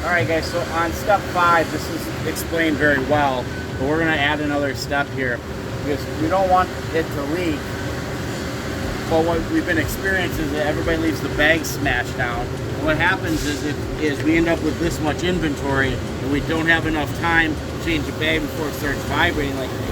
Alright guys, so on step 5, this is explained very well, but we're going to add another step here because we don't want it to leak. But what we've been experiencing is that everybody leaves the bag smashed down. And what happens is we end up with this much inventory and we don't have enough time to change the bag before it starts vibrating like crazy.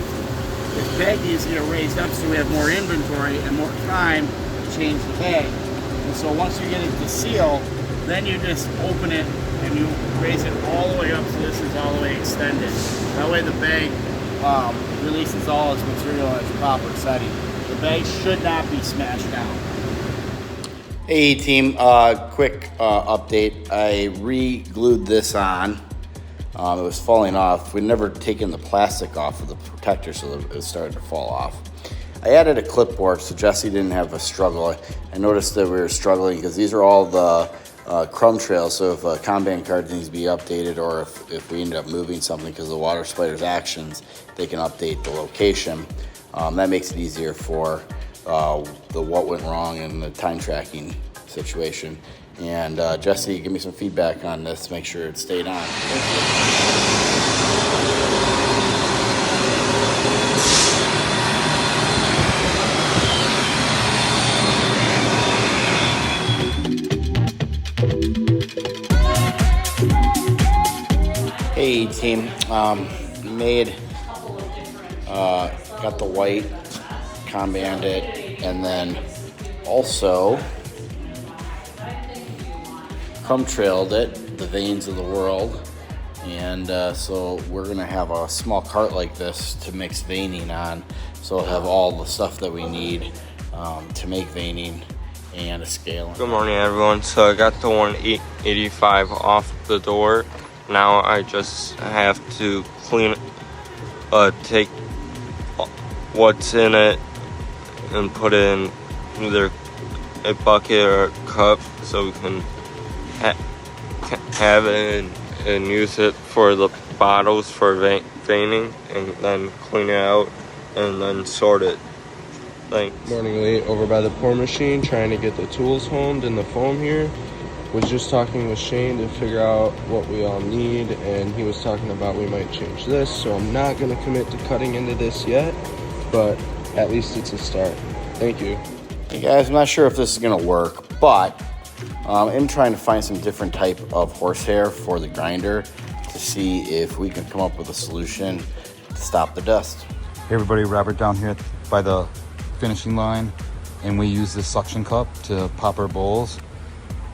This bag needs to get raised up so we have more inventory and more time to change the bag. And so once you get it to seal, then you just open it and you raise it all the way up so this is all the way extended. That way the bag releases all its material in its proper setting. The bag should not be smashed down. Hey team, quick update. I re-glued this on. It was falling off. We'd never taken the plastic off of the protector, so it started to fall off. I added a clipboard so Jesse didn't have a struggle. I noticed that we were struggling because these are all the crumb trails, so if a Kanban card needs to be updated or if we end up moving something because of the water spider's actions, they can update the location. That makes it easier for the what went wrong and the time tracking situation. And Jesse, give me some feedback on this, make sure it stayed on. Hey team, got the white, Kanbaned it, and then also crumb trailed it, the veins of the world. And so we're gonna have a small cart like this to mix veining on. So we'll have all the stuff that we need to make veining and a scale. Good morning everyone. So I got the 185 off the door. Now I just have to clean, take what's in it and put it in either a bucket or a cup so we can have it and use it for the bottles for veining, and then clean it out and then sort it. Thanks. Morning late over by the pour machine trying to get the tools homed and the foam here. Was just talking with Shane to figure out what we all need, and he was talking about we might change this, so I'm not going to commit to cutting into this yet, but at least it's a start. Thank you. Hey guys, I'm not sure if this is going to work, but I'm trying to find some different type of horsehair for the grinder to see if we can come up with a solution to stop the dust. Hey everybody, Robert down here by the finishing line, and we use this suction cup to pop our bowls.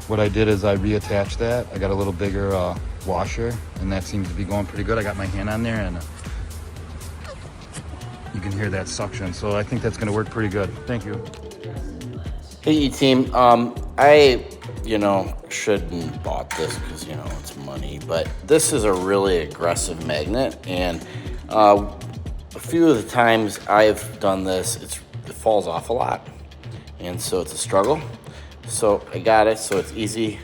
What I did is I reattached that. I got a little bigger washer, and that seems to be going pretty good. I got my hand on there, and you can hear that suction. So I think that's gonna work pretty good. Thank you. Hey team, I shouldn't bought this because it's money, but this is a really aggressive magnet, and a few of the times I've done this, it falls off a lot, and so it's a struggle. So I got it, so it's easy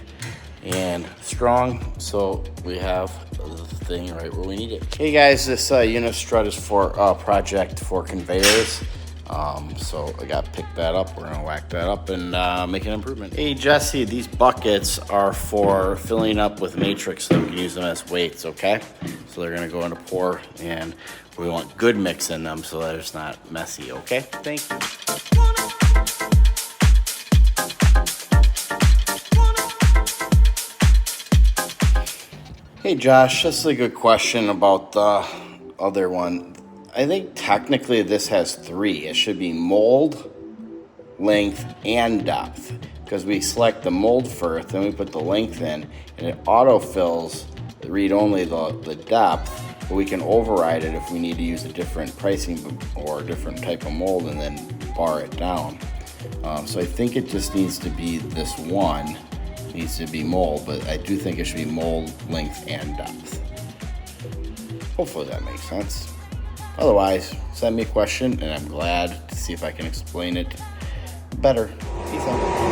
and strong, so we have the thing right where we need it. Hey guys, this unit strut is for a project for conveyors. So I got to pick that up. We're gonna whack that up and make an improvement. Hey Jesse, these buckets are for filling up with matrix so we can use them as weights, okay? So they're gonna go in a pour, and we want good mix in them so that it's not messy, okay? Thank you. Hey Josh, this is a good question about the other one. I think technically this has 3. It should be mold, length, and depth. Because we select the mold first, then we put the length in, and it auto-fills, read only the depth, but we can override it if we need to use a different pricing or a different type of mold and then bar it down. So I think it just needs to be this one. Needs to be mold, but I do think it should be mold, length, and depth. Hopefully that makes sense. Otherwise, send me a question, and I'm glad to see if I can explain it better. Peace out.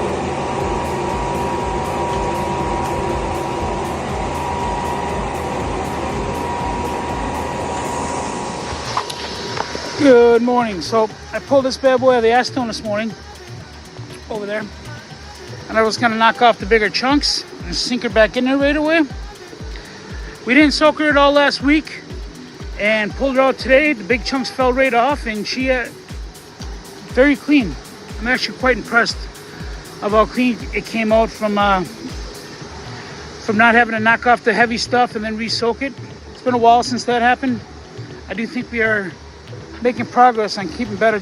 Good morning. So I pulled this bad boy out of the acetone this morning, over there, and I was gonna knock off the bigger chunks and sink her back in there right away. We didn't soak her at all last week, and pulled her out today. The big chunks fell right off, and she very clean. I'm actually quite impressed of how clean it came out from not having to knock off the heavy stuff and then re-soak it. It's been a while since that happened. I do think we are making progress on keeping better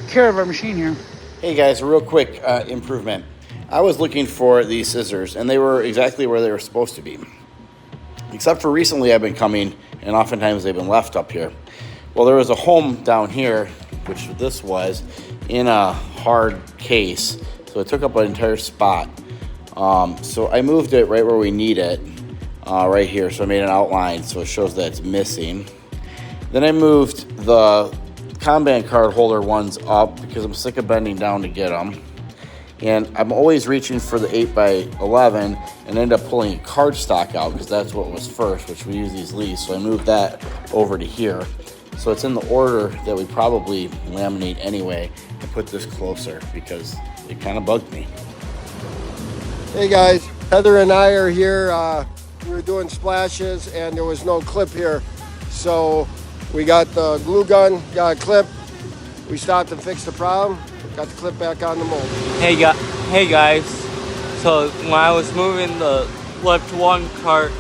care of our machine here. Hey guys, a real quick improvement. I was looking for these scissors and they were exactly where they were supposed to be. Except for recently I've been coming and oftentimes they've been left up here. Well, there was a home down here, which this was, in a hard case. So it took up an entire spot. So I moved it right where we need it, right here. So I made an outline so it shows that it's missing. Then I moved the Kanban card holder ones up because I'm sick of bending down to get them. And I'm always reaching for the 8x11 and end up pulling a cardstock out because that's what was first, which we use these leaves. So I moved that over to here. So it's in the order that we probably laminate anyway. I put this closer because it kind of bugged me. Hey guys, Heather and I are here. We were doing splashes and there was no clip here. So we got the glue gun, got a clip. We stopped and fixed the problem. Got the clip back on the mold. Hey guys. So when I was moving the lift one cart,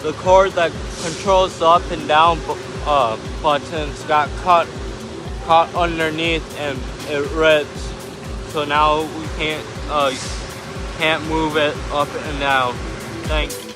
the cord that controls the up and down buttons got caught underneath and it ripped. So now we can't move it up and down. Thanks.